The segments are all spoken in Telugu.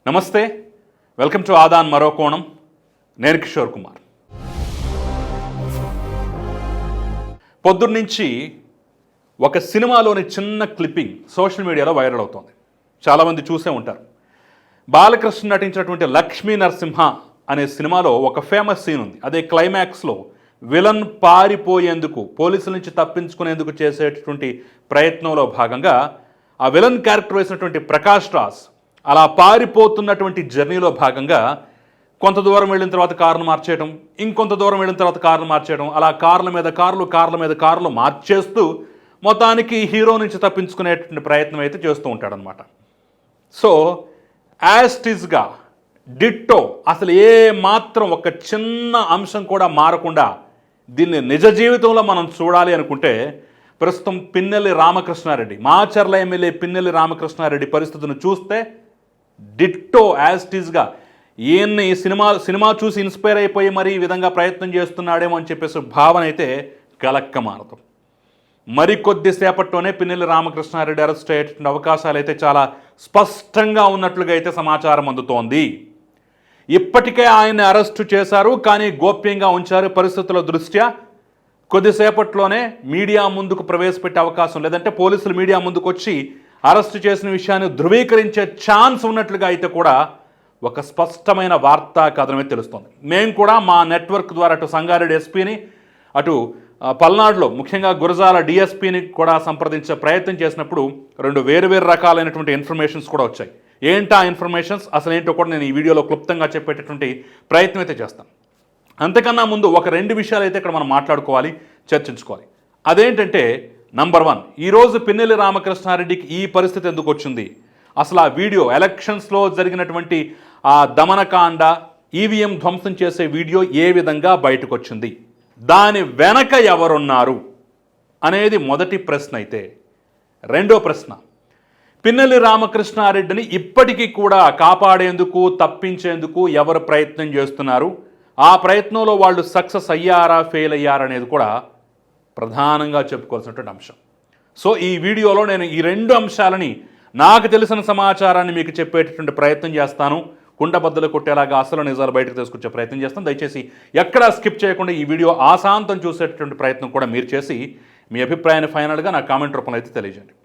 నమస్తే, వెల్కమ్ టు ఆదాన్ మరో కోణం. నేను కిషోర్ కుమార్. పొద్దున్నుంచి ఒక సినిమాలోని చిన్న క్లిప్పింగ్ సోషల్ మీడియాలో వైరల్ అవుతోంది. చాలామంది చూసే ఉంటారు. బాలకృష్ణ నటించినటువంటి లక్ష్మీ నరసింహ అనే సినిమాలో ఒక ఫేమస్ సీన్ ఉంది. అదే క్లైమాక్స్లో విలన్ పారిపోయేందుకు, పోలీసుల నుంచి తప్పించుకునేందుకు చేసేటటువంటి ప్రయత్నంలో భాగంగా ఆ విలన్ క్యారెక్టర్ వేసినటువంటి ప్రకాష్ రాజ్ అలా పారిపోతున్నటువంటి జర్నీలో భాగంగా కొంత దూరం వెళ్ళిన తర్వాత కారును మార్చేయడం, ఇంకొంత దూరం వెళ్ళిన తర్వాత కారును మార్చేయడం, అలా కార్ల మీద కార్లు మార్చేస్తూ మొత్తానికి హీరో నుంచి తప్పించుకునేటువంటి ప్రయత్నం అయితే చేస్తూ ఉంటాడనమాట. సో యాస్టిస్గా డిట్టో, అసలు ఏ మాత్రం ఒక చిన్న అంశం కూడా మారకుండా దీన్ని నిజ జీవితంలో మనం చూడాలి అనుకుంటే ప్రస్తుతం పిన్నెల్లి రామకృష్ణారెడ్డి, మాచర్ల ఎమ్మెల్యే పిన్నెల్లి రామకృష్ణారెడ్డి పరిస్థితిని చూస్తే డిట్టో యాస్టిస్గా ఈయన్ని సినిమా చూసి ఇన్స్పైర్ అయిపోయి మరి ఈ విధంగా ప్రయత్నం చేస్తున్నాడేమో అని చెప్పేసి భావన అయితే కలక్కమారదు. మరికొద్దిసేపట్లోనే పిన్నెల్లి రామకృష్ణారెడ్డి అరెస్ట్ అయ్యేటువంటి అవకాశాలు అయితే చాలా స్పష్టంగా ఉన్నట్లుగా అయితే సమాచారం అందుతోంది. ఇప్పటికే ఆయన్ని అరెస్టు చేశారు, కానీ గోప్యంగా ఉంచారు. పరిస్థితుల దృష్ట్యా కొద్దిసేపట్లోనే మీడియా ముందుకు ప్రవేశపెట్టే అవకాశం, లేదంటే పోలీసులు మీడియా ముందుకు వచ్చి అరెస్టు చేసిన విషయాన్ని ధృవీకరించే ఛాన్స్ ఉన్నట్లుగా అయితే కూడా ఒక స్పష్టమైన వార్తా కథనమే తెలుస్తోంది. మేము కూడా మా నెట్వర్క్ ద్వారా అటు సంగారెడ్డి ఎస్పీని, అటు పల్నాడులో ముఖ్యంగా గురజాల డిఎస్పీని కూడా సంప్రదించే ప్రయత్నం చేసినప్పుడు రెండు వేరు రకాలైనటువంటి ఇన్ఫర్మేషన్స్ కూడా వచ్చాయి. ఏంటా ఇన్ఫర్మేషన్స్, అసలు ఏంటో కూడా నేను ఈ వీడియోలో క్లుప్తంగా చెప్పేటటువంటి ప్రయత్నం అయితే చేస్తాను. అంతకన్నా ముందు ఒక రెండు విషయాలు అయితే ఇక్కడ మనం మాట్లాడుకోవాలి, చర్చించుకోవాలి. అదేంటంటే నంబర్ 1, ఈరోజు పిన్నెల్లి రామకృష్ణారెడ్డికి ఈ పరిస్థితి ఎందుకు వచ్చింది? అసలు ఆ వీడియో, ఎలక్షన్స్లో జరిగినటువంటి ఆ దమనకాండ, ఈవీఎం ధ్వంసం చేసే వీడియో ఏ విధంగా బయటకు వచ్చింది, దాని వెనక ఎవరున్నారు అనేది మొదటి ప్రశ్న అయితే, రెండో ప్రశ్న, పిన్నెల్లి రామకృష్ణారెడ్డిని ఇప్పటికీ కూడా కాపాడేందుకు, తప్పించేందుకు ఎవరు ప్రయత్నం చేస్తున్నారు, ఆ ప్రయత్నంలో వాళ్ళు సక్సెస్ అయ్యారా, ఫెయిల్ అయ్యారా అనేది కూడా ప్రధానంగా చెప్పుకోవాల్సినటువంటి అంశం. సో ఈ వీడియోలో నేను ఈ రెండు అంశాలని, నాకు తెలిసిన సమాచారాన్ని మీకు చెప్పేటటువంటి ప్రయత్నం చేస్తాను. కుండబద్దలు కొట్టేలాగా అసలు నిజాలు బయటకు తీసుకొచ్చే ప్రయత్నం చేస్తాను. దయచేసి ఎక్కడా స్కిప్ చేయకుండా ఈ వీడియో ఆశాంతం చూసేటటువంటి ప్రయత్నం కూడా మీరు చేసి మీ అభిప్రాయాన్ని ఫైనల్గా నా కామెంట్ రూపంలో అయితే తెలియజేయండి.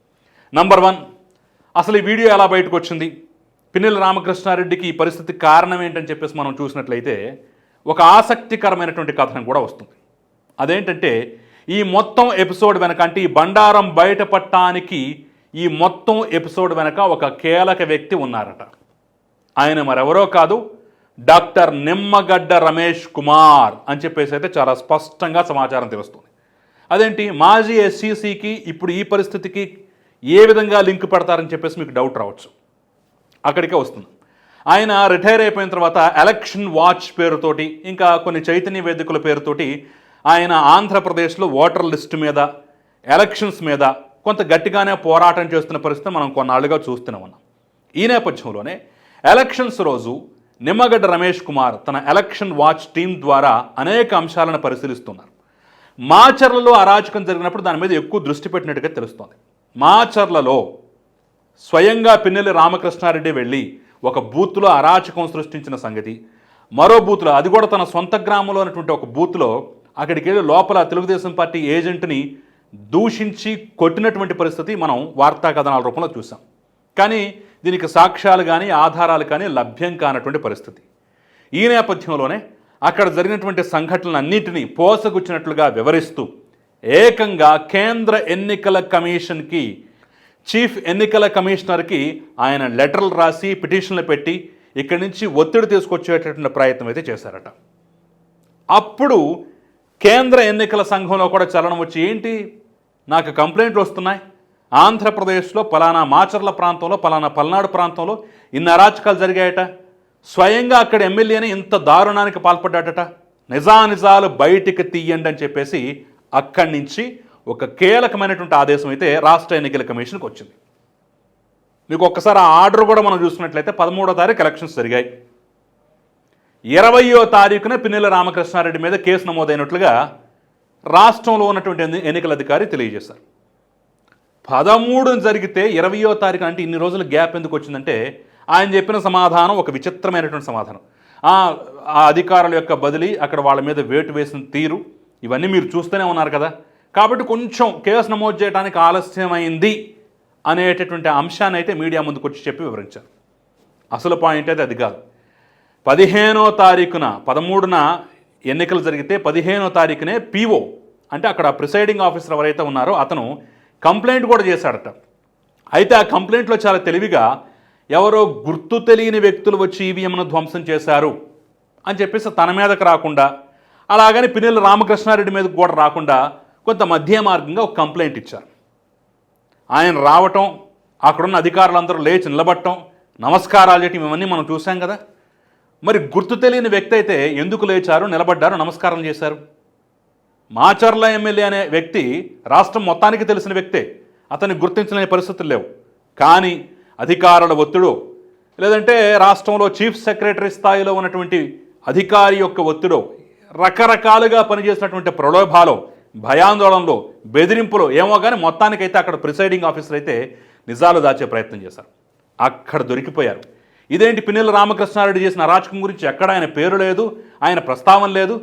నంబర్ 1, అసలు ఈ వీడియో ఎలా బయటకు వచ్చింది, పిన్నెల్లి రామకృష్ణారెడ్డికి ఈ పరిస్థితి కారణం ఏంటని చెప్పేసి మనం చూసినట్లయితే ఒక ఆసక్తికరమైనటువంటి కథనం కూడా వస్తుంది. అదేంటంటే ఈ మొత్తం ఎపిసోడ్ వెనక, అంటే ఈ బండారం బయటపడటానికి ఈ మొత్తం ఎపిసోడ్ వెనక ఒక కీలక వ్యక్తి ఉన్నారట. ఆయన మరెవరో కాదు, డాక్టర్ నిమ్మగడ్డ రమేష్ కుమార్ అని చెప్పేసి అయితే చాలా స్పష్టంగా సమాచారం తెలుస్తుంది. అదేంటి, మాజీ ఎస్సీసీకి ఇప్పుడు ఈ పరిస్థితికి ఏ విధంగా లింక్ పెడతారని చెప్పేసి మీకు డౌట్ రావచ్చు. అక్కడికే వస్తుంది. ఆయన రిటైర్ అయిపోయిన తర్వాత ఎలక్షన్ వాచ్ పేరుతోటి, ఇంకా కొన్ని చైతన్య వేదికల పేరుతోటి ఆయన ఆంధ్రప్రదేశ్లో ఓటర్ లిస్టు మీద, ఎలక్షన్స్ మీద కొంత గట్టిగానే పోరాటం చేస్తున్న పరిస్థితి మనం కొన్నాళ్ళుగా చూస్తూనే ఉన్నాం. ఈ నేపథ్యంలోనే ఎలక్షన్స్ రోజు నిమ్మగడ్డ రమేష్ కుమార్ తన ఎలక్షన్ వాచ్ టీం ద్వారా అనేక అంశాలను పరిశీలిస్తున్నారు. మాచర్లలో అరాచకం జరిగినప్పుడు దాని మీద ఎక్కువ దృష్టి పెట్టినట్టుగా తెలుస్తోంది. మాచర్లలో స్వయంగా పిన్నెల్లి రామకృష్ణారెడ్డి వెళ్ళి ఒక బూత్లో అరాచకం సృష్టించిన సంగతి, మరో బూత్లో, అది కూడా తన సొంత గ్రామంలో ఉన్నటువంటి ఒక బూత్లో అక్కడికి వెళ్ళి లోపల తెలుగుదేశం పార్టీ ఏజెంట్ని దూషించి కొట్టినటువంటి పరిస్థితి మనం వార్తా కథనాల రూపంలో చూసాం. కానీ దీనికి సాక్ష్యాలు కానీ ఆధారాలు కానీ లభ్యం కానటువంటి పరిస్థితి. ఈ నేపథ్యంలోనే అక్కడ జరిగినటువంటి సంఘటనలన్నింటినీ పోసగుచ్చినట్లుగా వివరిస్తూ ఏకంగా కేంద్ర ఎన్నికల కమిషన్కి, చీఫ్ ఎన్నికల కమిషనర్కి ఆయన లెటర్లు రాసి పిటిషన్లు పెట్టి ఇక్కడి నుంచి ఒత్తిడి తీసుకొచ్చేటటువంటి ప్రయత్నం అయితే చేశారట. అప్పుడు కేంద్ర ఎన్నికల సంఘంలో కూడా చలనం వచ్చి, ఏంటి నాకు కంప్లైంట్లు వస్తున్నాయి, ఆంధ్రప్రదేశ్లో పలానా మాచర్ల ప్రాంతంలో, పలానా పల్నాడు ప్రాంతంలో ఇన్ని అరాచకాలు జరిగాయట, స్వయంగా అక్కడ ఎమ్మెల్యేని ఇంత దారుణానికి పాల్పడ్డాడట, నిజానిజాలు బయటికి తీయండి అని చెప్పేసి అక్కడి నుంచి ఒక కీలకమైనటువంటి ఆదేశం అయితే రాష్ట్ర ఎన్నికల కమిషన్కి వచ్చింది. మీకు ఒక్కసారి ఆ ఆర్డర్ కూడా మనం చూసుకున్నట్లయితే 13వ తారీఖు ఎలక్షన్స్ జరిగాయి. 20వ తారీఖున పిన్నెల్లి రామకృష్ణారెడ్డి మీద కేసు నమోదైనట్లుగా రాష్ట్రంలో ఉన్నటువంటి ఎన్నికల అధికారి తెలియజేశారు. 13 జరిగితే 20వ తారీఖు అంటే ఇన్ని రోజులు గ్యాప్ ఎందుకు వచ్చిందంటే ఆయన చెప్పిన సమాధానం ఒక విచిత్రమైనటువంటి సమాధానం. ఆ అధికారుల యొక్క బదిలీ, అక్కడ వాళ్ళ మీద వేటు వేసిన తీరు, ఇవన్నీ మీరు చూస్తూనే ఉన్నారు కదా, కాబట్టి కొంచెం కేసు నమోదు చేయడానికి ఆలస్యమైంది అనేటటువంటి అంశాన్ని అయితే మీడియా ముందుకు వచ్చి చెప్పి వివరించారు. అసలు పాయింట్ అయితే అది కాదు. 15వ తారీఖున 13న ఎన్నికలు జరిగితే 15వ తారీఖునే పీఓ అంటే అక్కడ ప్రిసైడింగ్ ఆఫీసర్ ఎవరైతే ఉన్నారో అతను కంప్లైంట్ కూడా చేశాడట. అయితే ఆ కంప్లైంట్లో చాలా తెలివిగా ఎవరో గుర్తు తెలియని వ్యక్తులు వచ్చి ఈవీఎంను ధ్వంసం చేశారు అని చెప్పేసి తన మీదకు రాకుండా, అలాగని పిన్నెల్లి రామకృష్ణారెడ్డి మీదకు కూడా రాకుండా కొంత మధ్య మార్గంగా ఒక కంప్లైంట్ ఇచ్చారు. ఆయన రావటం, అక్కడున్న అధికారులందరూ లేచి నిలబడటం, నమస్కారాలు చేయటం, ఇవన్నీ మనం చూసాం కదా. మరి గుర్తు తెలియని వ్యక్తి అయితే ఎందుకు లేచారు, నిలబడ్డారు, నమస్కారం చేశారు? మాచర్ల ఎమ్మెల్యే అనే వ్యక్తి రాష్ట్రం మొత్తానికి తెలిసిన వ్యక్తే, అతన్ని గుర్తించలేని పరిస్థితులు లేవు. కానీ అధికారుల ఒత్తిడో, లేదంటే రాష్ట్రంలో చీఫ్ సెక్రటరీ స్థాయిలో ఉన్నటువంటి అధికారి యొక్క ఒత్తిడో, రకరకాలుగా పనిచేసినటువంటి ప్రలోభాలో, భయాందోళనలో, బెదిరింపులో ఏమో కానీ మొత్తానికైతే అక్కడ ప్రిసైడింగ్ ఆఫీసర్ అయితే నిజాలు దాచే ప్రయత్నం చేశారు. అక్కడ దొరికిపోయారు. ఇదేంటి పిన్నెల్లి రామకృష్ణారెడ్డి చేసిన అరాచకం గురించి ఎక్కడ ఆయన పేరు లేదు, ఆయన ప్రస్తావన లేదు,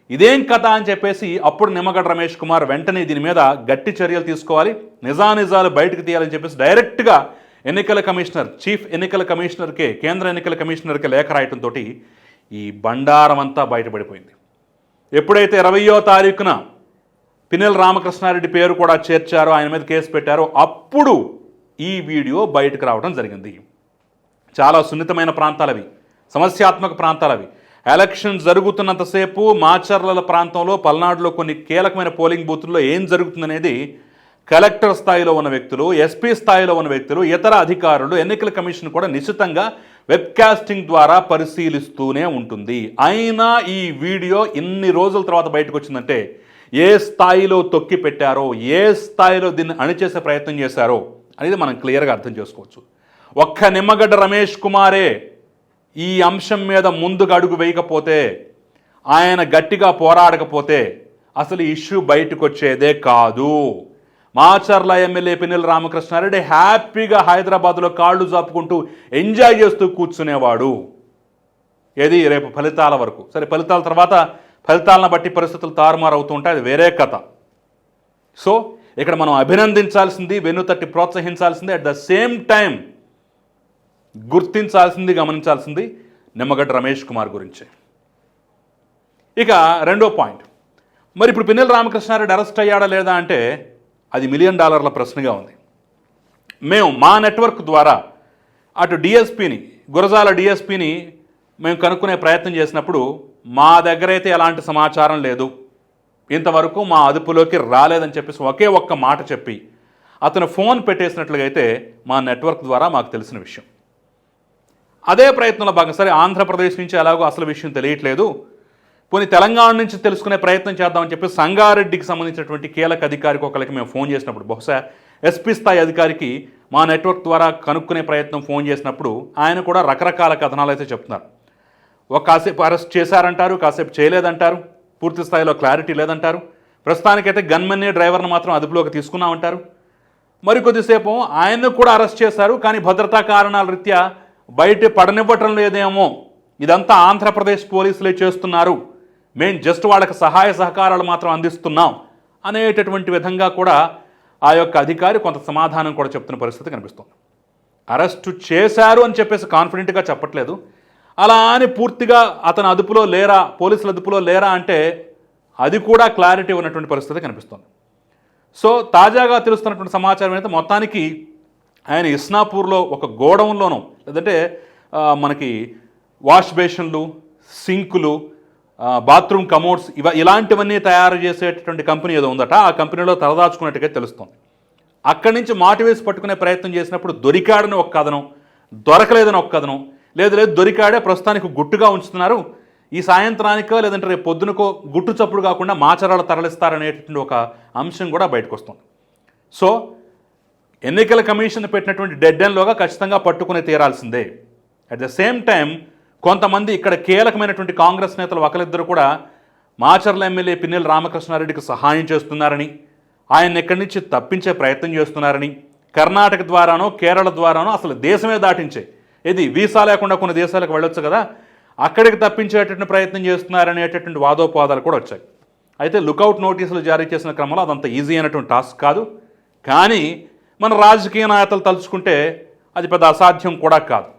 ఇదేం కథ అని చెప్పేసి అప్పుడు నిమ్మగడ్డ రమేష్ కుమార్ వెంటనే దీని మీద గట్టి చర్యలు తీసుకోవాలి, నిజానిజాలు బయటకు తీయాలని చెప్పేసి డైరెక్ట్గా ఎన్నికల కమిషనర్, చీఫ్ ఎన్నికల కమిషనర్కే, కేంద్ర ఎన్నికల కమిషనర్కే లేఖ రాయటంతో ఈ బండారం అంతా బయటపడిపోయింది. ఎప్పుడైతే 20వ తారీఖున పిన్నెల్లి రామకృష్ణారెడ్డి పేరు కూడా చేర్చారో, ఆయన మీద కేసు పెట్టారో, అప్పుడు ఈ వీడియో బయటకు రావడం జరిగింది. చాలా సున్నితమైన ప్రాంతాలవి, సమస్యాత్మక ప్రాంతాలవి. ఎలక్షన్ జరుగుతున్నంతసేపు మాచర్ల ప్రాంతంలో, పల్నాడులో కొన్ని కీలకమైన పోలింగ్ బూతుల్లో ఏం జరుగుతుందనేది కలెక్టర్ స్థాయిలో ఉన్న వ్యక్తులు, ఎస్పీ స్థాయిలో ఉన్న వ్యక్తులు, ఇతర అధికారులు, ఎన్నికల కమిషన్ కూడా నిశ్చితంగా వెబ్కాస్టింగ్ ద్వారా పరిశీలిస్తూనే ఉంటుంది. అయినా ఈ వీడియో ఇన్ని రోజుల తర్వాత బయటకు వచ్చిందంటే ఏ స్థాయిలో తొక్కి పెట్టారో, ఏ స్థాయిలో దీన్ని అణిచేసే ప్రయత్నం చేశారో అనేది మనం క్లియర్గా అర్థం చేసుకోవచ్చు. ఒక్క నిమ్మగడ్డ రమేష్ కుమారే ఈ అంశం మీద ముందుకు అడుగు వేయకపోతే, ఆయన గట్టిగా పోరాడకపోతే అసలు ఇష్యూ బయటకు వచ్చేదే కాదు. మాచర్ల ఎమ్మెల్యే పిన్నెల్లి రామకృష్ణారెడ్డి హ్యాపీగా హైదరాబాద్లో కాళ్ళు జాపుకుంటూ ఎంజాయ్ చేస్తూ కూర్చునేవాడు. ఏది రేపు ఫలితాల వరకు. సరే, ఫలితాల తర్వాత ఫలితాలను బట్టి పరిస్థితులు తారుమారు అవుతూ ఉంటాయి, అది వేరే కథ. సో ఇక్కడ మనం అభినందించాల్సింది, వెన్నుతట్టి ప్రోత్సహించాల్సింది, అట్ ద సేమ్ టైం గుర్తించాల్సింది, గమనించాల్సింది నిమ్మగడ్డ రమేష్ కుమార్ గురించి. ఇక రెండో పాయింట్, మరి ఇప్పుడు పిన్నెల్లి రామకృష్ణారెడ్డి అరెస్ట్ అయ్యాడా లేదా అంటే అది $1 మిలియన్ ప్రశ్నగా ఉంది. మేము మా నెట్వర్క్ ద్వారా అటు డిఎస్పీని, గురజాల డిఎస్పీని మేము కనుక్కునే ప్రయత్నం చేసినప్పుడు మా దగ్గర అయితే ఎలాంటి సమాచారం లేదు, ఇంతవరకు మా అదుపులోకి రాలేదని చెప్పేసి ఒకే ఒక్క మాట చెప్పి అతను ఫోన్ పెట్టేసినట్లుగా అయితే మా నెట్వర్క్ ద్వారా మాకు తెలిసిన విషయం. అదే ప్రయత్నంలో భాగంగా సరే ఆంధ్రప్రదేశ్ నుంచి ఎలాగో అసలు విషయం తెలియట్లేదు, పోనీ తెలంగాణ నుంచి తెలుసుకునే ప్రయత్నం చేద్దామని చెప్పి సంగారెడ్డికి సంబంధించినటువంటి కీలక అధికారికి ఒకరికి మేము ఫోన్ చేసినప్పుడు, బహుశా ఎస్పీ స్థాయి అధికారికి మా నెట్వర్క్ ద్వారా కనుక్కునే ప్రయత్నం ఫోన్ చేసినప్పుడు ఆయన కూడా రకరకాల కథనాలు అయితే చెప్తున్నారు. కాసేపు అరెస్ట్ చేశారంటారు, కాసేపు చేయలేదంటారు, పూర్తి స్థాయిలో క్లారిటీ లేదంటారు. ప్రస్తుతానికైతే గన్మెన్ని డ్రైవర్ను మాత్రం అదుపులోకి తీసుకున్నామంటారు. మరికొద్దిసేపు ఆయన్ను కూడా అరెస్ట్ చేశారు, కానీ భద్రతా కారణాల రీత్యా బయట పడనివ్వటం లేదేమో, ఇదంతా ఆంధ్రప్రదేశ్ పోలీసులే చేస్తున్నారు, మేము జస్ట్ వాళ్ళకి సహాయ సహకారాలు మాత్రం అందిస్తున్నాం అనేటటువంటి విధంగా కూడా ఆ యొక్క అధికారి కొంత సమాధానం కూడా చెప్తున్న పరిస్థితి కనిపిస్తుంది. అరెస్టు చేశారు అని చెప్పేసి కాన్ఫిడెంట్గా చెప్పట్లేదు, అలా అని పూర్తిగా అతను అదుపులో లేరా, పోలీసుల అదుపులో లేరా అంటే అది కూడా క్లారిటీ ఉన్నటువంటి పరిస్థితి కనిపిస్తుంది. సో తాజాగా తెలుస్తున్నటువంటి సమాచారం అయితే మొత్తానికి ఆయన ఇస్నాపూర్లో ఒక గోడౌన్లోనూ, లేదంటే మనకి వాష్ బేషన్లు, సింకులు, బాత్రూమ్ కమోడ్స్ ఇలాంటివన్నీ తయారు చేసేటటువంటి కంపెనీ ఏదో ఉందట, ఆ కంపెనీలో తలదాచుకున్నట్టుగా తెలుస్తుంది. అక్కడి నుంచి మాటు వేసి పట్టుకునే ప్రయత్నం చేసినప్పుడు దొరికాడని ఒక కథనం, దొరకలేదని ఒక కథనం, లేదు దొరికాడే ప్రస్తుతానికి గుట్టుగా ఉంచుతున్నారు, ఈ సాయంత్రానికో లేదంటే రేపు పొద్దునకో గుట్టు చప్పుడు కాకుండా మాచరాలు తరలిస్తారనేటువంటి ఒక అంశం కూడా బయటకు వస్తుంది. సో ఎన్నికల కమిషన్ పెట్టినటువంటి డెడ్ ఎండ్లోగా ఖచ్చితంగా పట్టుకుని తీరాల్సిందే. అట్ ద సేమ్ టైం కొంతమంది ఇక్కడ కీలకమైనటువంటి కాంగ్రెస్ నేతలు ఒకరిద్దరు కూడా మాచర్ల ఎమ్మెల్యే పిన్నెల్లి రామకృష్ణారెడ్డికి సహాయం చేస్తున్నారని, ఆయన ఇక్కడి నుంచి తప్పించే ప్రయత్నం చేస్తున్నారని, కర్ణాటక ద్వారానో కేరళ ద్వారానో అసలు దేశమే దాటించే ఇది వీసా లేకుండా కొన్ని దేశాలకు వెళ్ళొచ్చు కదా, అక్కడికి తప్పించేటటువంటి ప్రయత్నం చేస్తున్నారనేటటువంటి వాదోపవాదాలు కూడా వచ్చాయి. అయితే లుకౌట్ నోటీసులు జారీ చేసిన క్రమంలో అదంత ఈజీ అయినటువంటి టాస్క్ కాదు. కానీ మన రాజకీయ నాయకులు తలుచుకుంటే అది పెద్ద అసాధ్యం కూడా కాదు.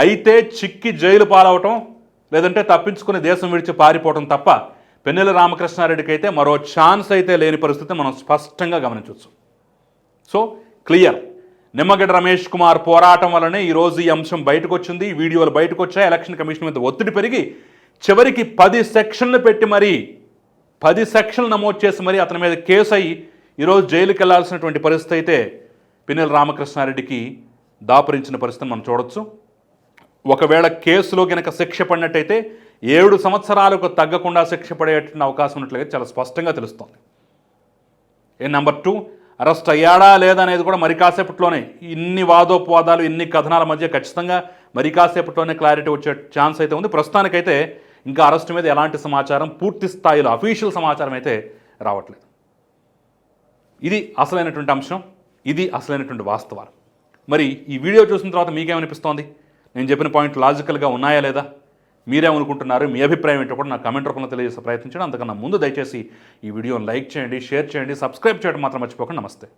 అయితే చిక్కి జైలు పాలవటం లేదంటే తప్పించుకుని దేశం విడిచి పారిపోవటం తప్ప పెన్నెల రామకృష్ణారెడ్డికి అయితే మరో ఛాన్స్ అయితే లేని పరిస్థితి మనం స్పష్టంగా గమనించవచ్చు. సో క్లియర్, నిమ్మగడ్డ రమేష్ కుమార్ పోరాటం వల్లనే ఈరోజు ఈ అంశం బయటకు వచ్చింది, వీడియోలు బయటకు వచ్చాయి. ఎలక్షన్ కమిషన్ మీద ఒత్తిడి పెరిగి చివరికి 10 సెక్షన్లు పెట్టి మరీ 10 సెక్షన్లు నమోదు చేసి మరీ అతని మీద కేసు అయ్యి ఈరోజు జైలుకి వెళ్లాల్సినటువంటి పరిస్థితి అయితే పిన్నెల రామకృష్ణారెడ్డికి దాపురించిన పరిస్థితిని మనం చూడొచ్చు. ఒకవేళ కేసులో కనుక శిక్ష పడినట్టయితే 7 సంవత్సరాలకు తగ్గకుండా శిక్ష పడేటువంటి అవకాశం ఉన్నట్లుగా చాలా స్పష్టంగా తెలుస్తోంది. నెంబర్ 2, అరెస్ట్ అయ్యాడా లేదా అనేది కూడా మరి కాసేపట్లోనే, ఇన్ని వాదోపవాదాలు ఇన్ని కథనాల మధ్య ఖచ్చితంగా మరి కాసేపట్లోనే క్లారిటీ వచ్చే ఛాన్స్ అయితే ఉంది. ప్రస్తుతానికైతే ఇంకా అరెస్ట్ మీద ఎలాంటి సమాచారం పూర్తి స్థాయిలో అఫీషియల్ సమాచారం అయితే రావట్లేదు. ఇది అసలైనటువంటి అంశం, ఇది అసలైనటువంటి వాస్తవాలు. మరి ఈ వీడియో చూసిన తర్వాత మీకేమనిపిస్తోంది? నేను చెప్పిన పాయింట్ లాజికల్గా ఉన్నాయా లేదా? మీరేమనుకుంటున్నారు? మీ అభిప్రాయం ఏంటో కూడా నాకు కామెంట్ రూపంలో తెలియజేసే ప్రయత్నించండి. అంతకన్నా ముందు దయచేసి ఈ వీడియోని లైక్ చేయండి, షేర్ చేయండి, సబ్స్క్రైబ్ చేయడం మాత్రం మర్చిపోకండి. నమస్తే.